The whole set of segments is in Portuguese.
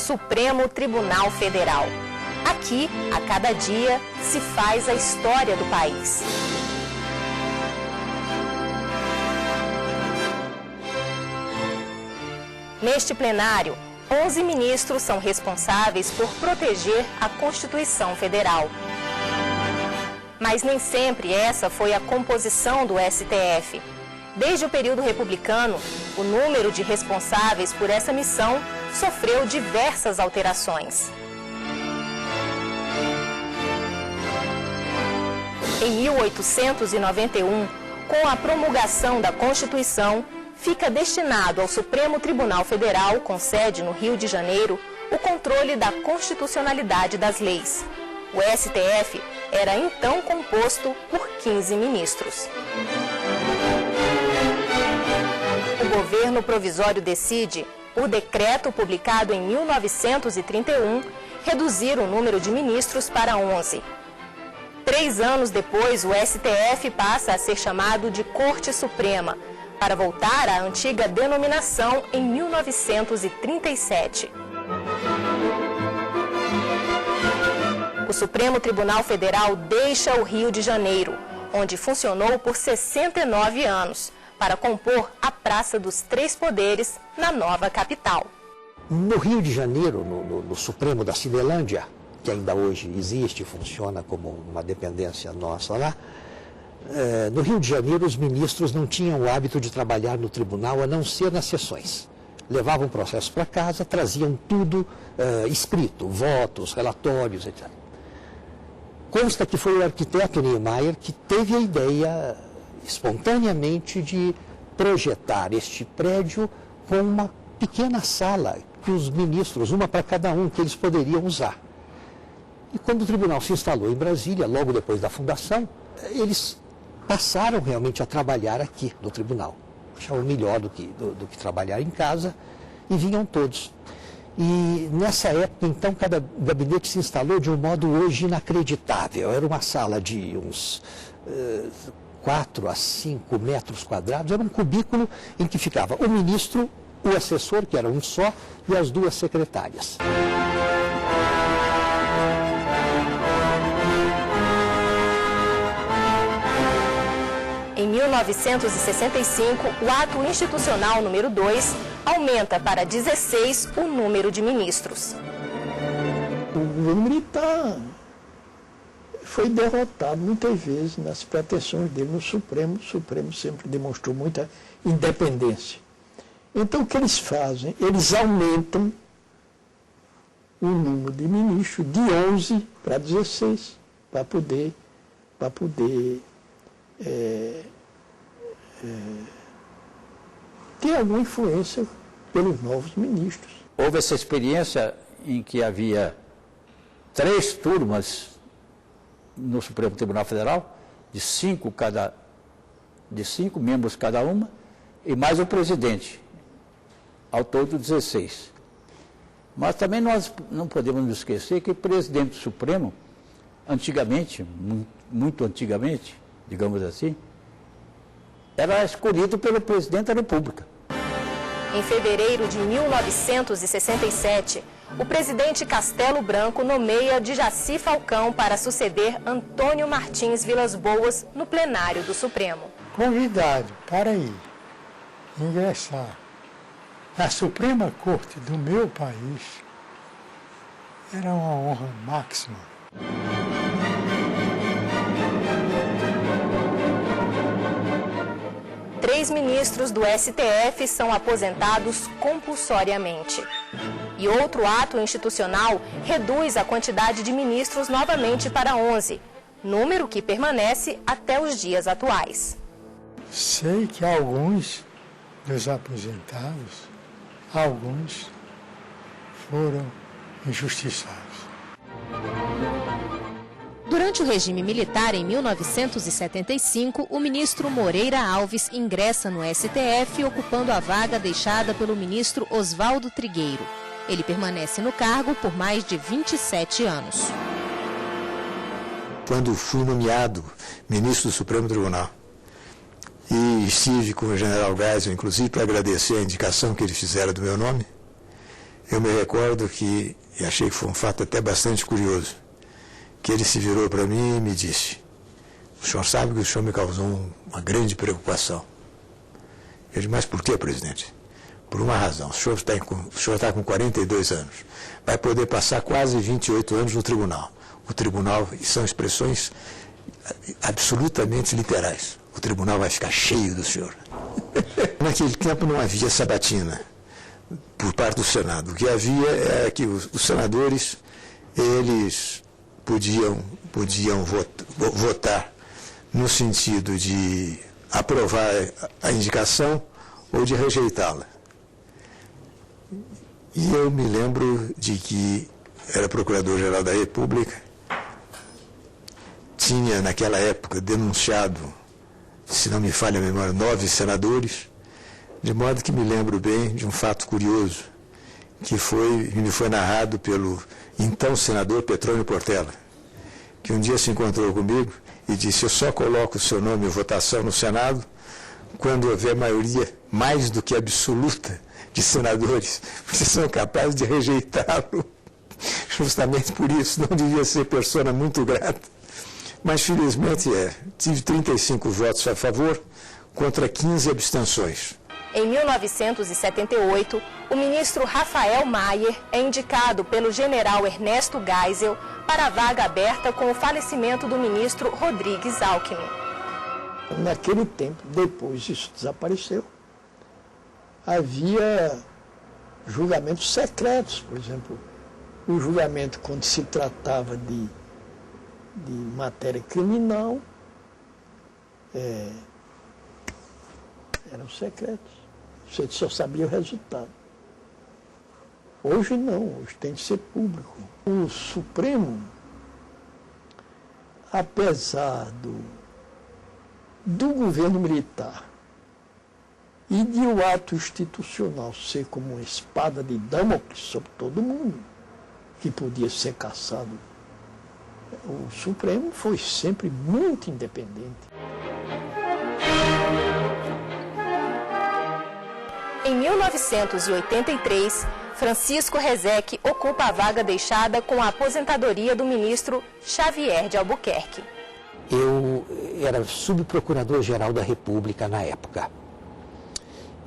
Supremo Tribunal Federal. Aqui, a cada dia, se faz a história do país. Neste plenário, 11 ministros são responsáveis por proteger a Constituição Federal. Mas nem sempre essa foi a composição do STF. Desde o período republicano, o número de responsáveis por essa missão sofreu diversas alterações. Em 1891, com a promulgação da Constituição, fica destinado ao Supremo Tribunal Federal, com sede no Rio de Janeiro, o controle da constitucionalidade das leis. O STF era então composto por 15 ministros. O governo provisório decide, por decreto publicado em 1931, reduzir o número de ministros para 11. 3 anos depois, o STF passa a ser chamado de Corte Suprema, para voltar à antiga denominação em 1937. O Supremo Tribunal Federal deixa o Rio de Janeiro, onde funcionou por 69 anos, para compor a Praça dos Três Poderes, na nova capital. No Rio de Janeiro, no Supremo da Cinelândia, que ainda hoje existe e funciona como uma dependência nossa lá, no Rio de Janeiro os ministros não tinham o hábito de trabalhar no tribunal a não ser nas sessões. Levavam o processo para casa, traziam tudo escrito, votos, relatórios, etc. Consta que foi o arquiteto Niemeyer que teve a ideia espontaneamente de projetar este prédio com uma pequena sala que os ministros, uma para cada um, que eles poderiam usar. E quando o tribunal se instalou em Brasília, logo depois da fundação, eles passaram realmente a trabalhar aqui no tribunal. Achavam melhor do que trabalhar em casa e vinham todos. E nessa época, então, cada gabinete se instalou de um modo hoje inacreditável. Era uma sala de uns 4 a 5 metros quadrados, era um cubículo em que ficava o ministro, o assessor, que era um só, e as 2 secretárias. Em 1965, o ato institucional número 2 aumenta para 16 o número de ministros. O governo militar foi derrotado muitas vezes nas pretensões dele no Supremo. O Supremo sempre demonstrou muita independência. Então, o que eles fazem? Eles aumentam o número de ministros de 11 para 16, para poder ter alguma influência pelos novos ministros. Houve essa experiência em que havia 3 turmas no Supremo Tribunal Federal, de 5 membros cada uma, e mais o presidente, ao todo 16. Mas também nós não podemos nos esquecer que o presidente do Supremo, antigamente, muito antigamente, digamos assim, era escolhido pelo presidente da República. Em fevereiro de 1967, o presidente Castelo Branco nomeia Djaci Falcão para suceder Antônio Martins Vilas Boas no plenário do Supremo. Convidado para ir ingressar na Suprema Corte do meu país era uma honra máxima. Três ministros do STF são aposentados compulsoriamente. E outro ato institucional reduz a quantidade de ministros novamente para 11, número que permanece até os dias atuais. Sei que alguns dos aposentados, alguns foram injustiçados. Durante o regime militar, em 1975, o ministro Moreira Alves ingressa no STF, ocupando a vaga deixada pelo ministro Oswaldo Trigueiro. Ele permanece no cargo por mais de 27 anos. Quando fui nomeado ministro do Supremo Tribunal, e estive com o general Geisel, inclusive, para agradecer a indicação que eles fizeram do meu nome, eu me recordo que, e achei que foi um fato até bastante curioso, que ele se virou para mim e me disse: o senhor sabe que o senhor me causou uma grande preocupação. Eu disse: mas por quê, presidente? Por uma razão, o senhor está com 42 anos, vai poder passar quase 28 anos no tribunal. O tribunal, e são expressões absolutamente literais, o tribunal vai ficar cheio do senhor. Naquele tempo não havia sabatina por parte do Senado. O que havia era que os senadores, eles podiam votar no sentido de aprovar a indicação ou de rejeitá-la. E eu me lembro de que era Procurador-Geral da República, tinha naquela época denunciado, se não me falha a memória, 9 senadores, de modo que me lembro bem de um fato curioso, que me foi narrado pelo então senador Petrônio Portela, que um dia se encontrou comigo e disse: eu só coloco o seu nome em votação no Senado quando houver maioria mais do que absoluta de senadores, porque são capazes de rejeitá-lo. Justamente por isso, não devia ser persona muito grata. Mas, felizmente, tive 35 votos a favor contra 15 abstenções. Em 1978, o ministro Rafael Maier é indicado pelo general Ernesto Geisel para a vaga aberta com o falecimento do ministro Rodrigues Alckmin. Naquele tempo, depois isso desapareceu, havia julgamentos secretos. Por exemplo, o julgamento quando se tratava de matéria criminal eram secretos. Você só sabia o resultado. Hoje não, hoje tem que ser público. O Supremo, apesar do governo militar e de o ato institucional ser como uma espada de Damocles sobre todo mundo, que podia ser cassado, o Supremo foi sempre muito independente. Em 1983, Francisco Rezec ocupa a vaga deixada com a aposentadoria do ministro Xavier de Albuquerque. Eu era subprocurador-geral da República na época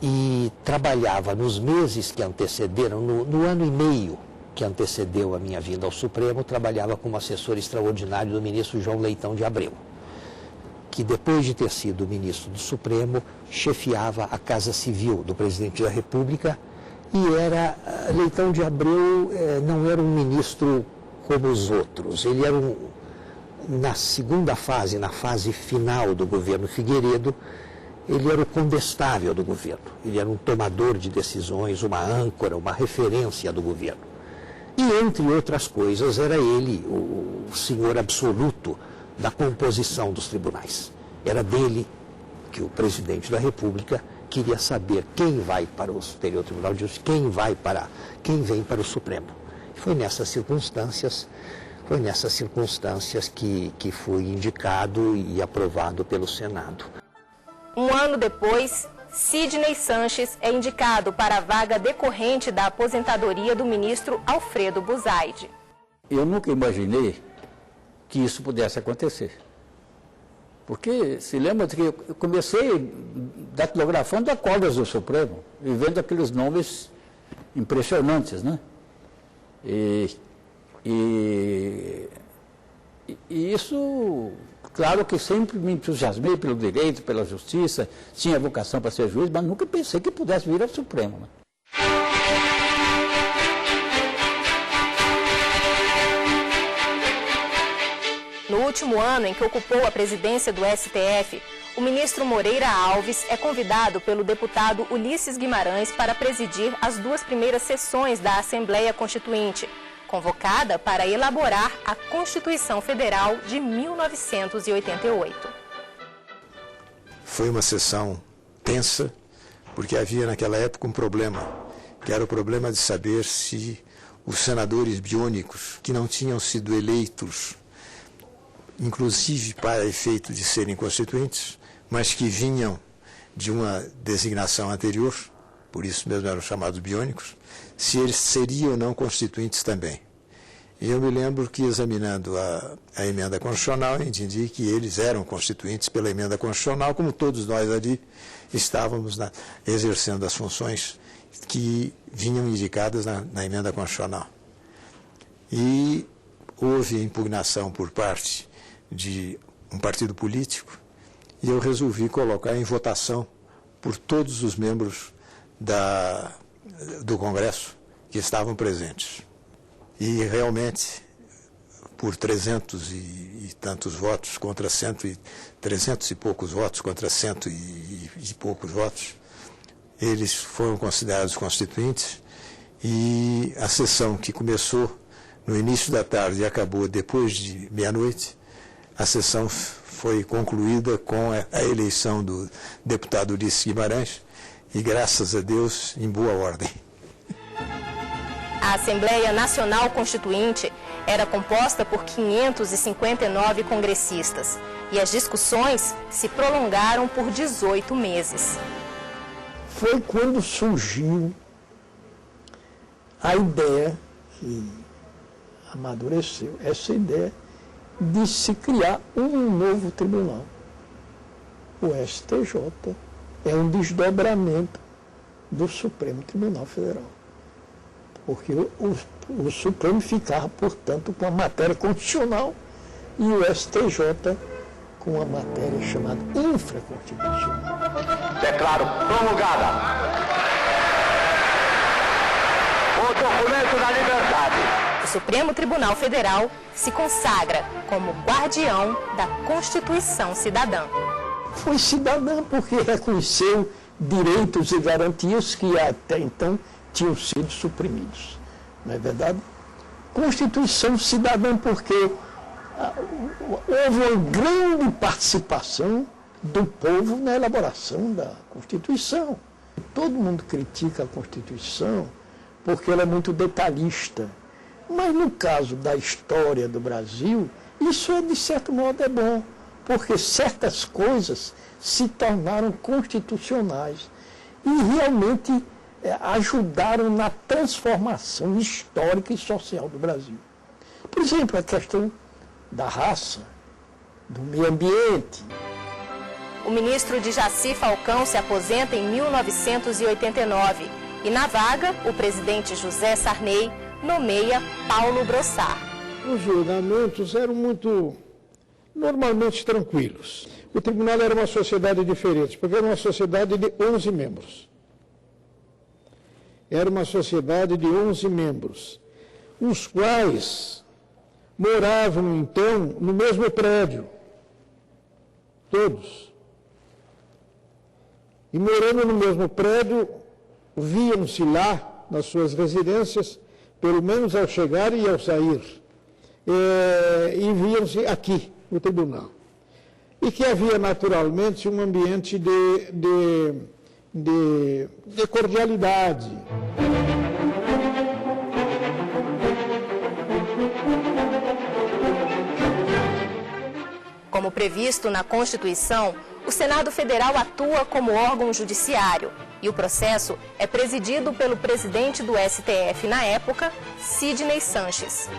e trabalhava nos meses que antecederam, no ano e meio que antecedeu a minha vinda ao Supremo, trabalhava como assessor extraordinário do ministro João Leitão de Abreu, que depois de ter sido ministro do Supremo, chefiava a Casa Civil do Presidente da República e Leitão de Abreu não era um ministro como os outros, ele era na segunda fase, na fase final do governo Figueiredo, ele era o condestável do governo, ele era um tomador de decisões, uma âncora, uma referência do governo. E, entre outras coisas, era ele o senhor absoluto da composição dos tribunais. Era dele que o presidente da República queria saber quem vai para o Superior Tribunal de Justiça, quem vem para o Supremo. E foi nessas circunstâncias que fui indicado e aprovado pelo Senado. Um ano depois, Sidney Sanches é indicado para a vaga decorrente da aposentadoria do ministro Alfredo Buzaide. Eu nunca imaginei que isso pudesse acontecer. Porque se lembra que eu comecei datilografando acordos do Supremo e vendo aqueles nomes impressionantes, né? E isso, claro que sempre me entusiasmei pelo direito, pela justiça, tinha vocação para ser juiz, mas nunca pensei que pudesse vir ao Supremo, né? No último ano em que ocupou a presidência do STF, o ministro Moreira Alves é convidado pelo deputado Ulisses Guimarães para presidir as 2 primeiras sessões da Assembleia Constituinte, convocada para elaborar a Constituição Federal de 1988. Foi uma sessão tensa, porque havia naquela época um problema, que era o problema de saber se os senadores biônicos, que não tinham sido eleitos, inclusive para efeito de serem constituintes, mas que vinham de uma designação anterior, se eles poderiam por isso mesmo eram chamados biônicos, se eles seriam ou não constituintes também. E eu me lembro que, examinando a emenda constitucional, eu entendi que eles eram constituintes pela emenda constitucional, como todos nós ali estávamos exercendo as funções que vinham indicadas na emenda constitucional. E houve impugnação por parte de um partido político e eu resolvi colocar em votação por todos os membros do Congresso que estavam presentes. E realmente, por 300 e tantos votos contra 300 e poucos votos contra 100 e poucos votos, eles foram considerados constituintes e a sessão que começou no início da tarde e acabou depois de meia-noite, a sessão foi concluída com a eleição do deputado Ulisses Guimarães e, graças a Deus, em boa ordem. A Assembleia Nacional Constituinte era composta por 559 congressistas e as discussões se prolongaram por 18 meses. Foi quando surgiu a ideia, que amadureceu, essa ideia de se criar um novo tribunal. O STJ é um desdobramento do Supremo Tribunal Federal. Porque o Supremo ficava, portanto, com a matéria constitucional e o STJ com a matéria chamada infraconstitucional. Declaro promulgada o documento da liberdade. O Supremo Tribunal Federal se consagra como guardião da Constituição Cidadã. Foi cidadã porque reconheceu direitos e garantias que até então tinham sido suprimidos. Não é verdade? Constituição cidadã porque houve uma grande participação do povo na elaboração da Constituição. Todo mundo critica a Constituição porque ela é muito detalhista. Mas no caso da história do Brasil, isso de certo modo é bom, porque certas coisas se tornaram constitucionais e realmente ajudaram na transformação histórica e social do Brasil. Por exemplo, a questão da raça, do meio ambiente. O ministro Djaci Falcão se aposenta em 1989 e, na vaga, o presidente José Sarney nomeia Paulo Brossard. Os julgamentos eram normalmente tranquilos. O tribunal era uma sociedade diferente, porque era uma sociedade de 11 membros. Era uma sociedade de 11 membros, os quais moravam, então, no mesmo prédio. Todos. E morando no mesmo prédio, viam-se lá, nas suas residências, pelo menos ao chegar e ao sair, e viam-se aqui, no tribunal. E que havia, naturalmente, um ambiente de cordialidade. Como previsto na Constituição, o Senado Federal atua como órgão judiciário e o processo é presidido pelo presidente do STF na época, Sidney Sanches.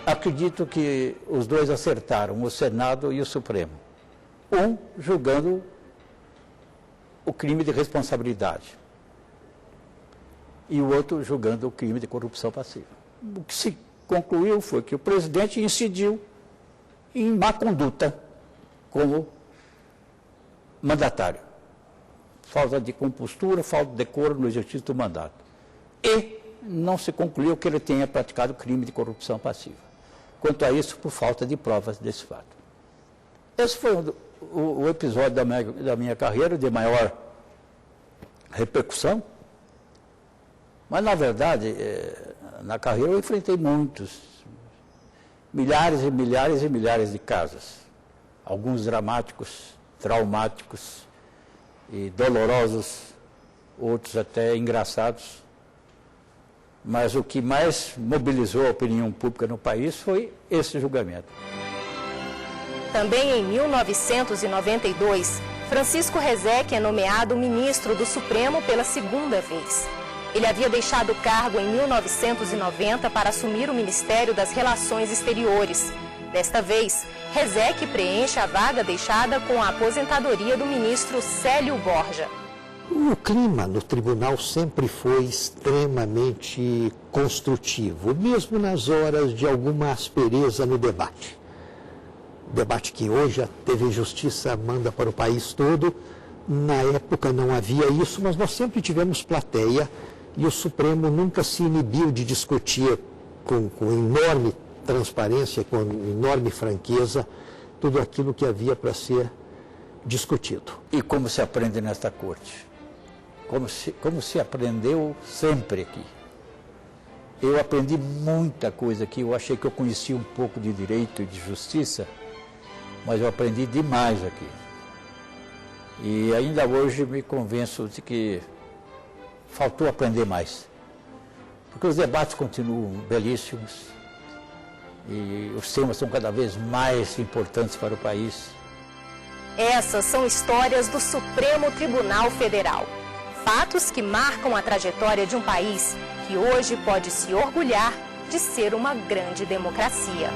Acredito que os dois acertaram, o Senado e o Supremo. Um julgando o crime de responsabilidade e o outro julgando o crime de corrupção passiva. O que se concluiu foi que o presidente incidiu em má conduta como mandatário. Falta de compostura, falta de decoro no exercício do mandato. E não se concluiu que ele tenha praticado crime de corrupção passiva. Quanto a isso, por falta de provas desse fato. Esse foi o episódio da minha carreira de maior repercussão. Mas, na verdade, na carreira eu enfrentei milhares e milhares e milhares de casos. Alguns dramáticos, traumáticos e dolorosos, outros até engraçados. Mas o que mais mobilizou a opinião pública no país foi esse julgamento. Também em 1992, Francisco Rezec é nomeado ministro do Supremo pela segunda vez. Ele havia deixado o cargo em 1990 para assumir o Ministério das Relações Exteriores. Desta vez, Rezec preenche a vaga deixada com a aposentadoria do ministro Célio Borja. O clima no tribunal sempre foi extremamente construtivo, mesmo nas horas de alguma aspereza no debate. O debate que hoje a TV Justiça manda para o país todo, na época não havia isso, mas nós sempre tivemos plateia e o Supremo nunca se inibiu de discutir com enorme transparência, com enorme franqueza, tudo aquilo que havia para ser discutido. E como se aprende nesta corte? Como se aprendeu sempre aqui. Eu aprendi muita coisa aqui, eu achei que eu conhecia um pouco de direito e de justiça, mas eu aprendi demais aqui. E ainda hoje me convenço de que faltou aprender mais. Porque os debates continuam belíssimos e os temas são cada vez mais importantes para o país. Essas são histórias do Supremo Tribunal Federal. Fatos que marcam a trajetória de um país que hoje pode se orgulhar de ser uma grande democracia.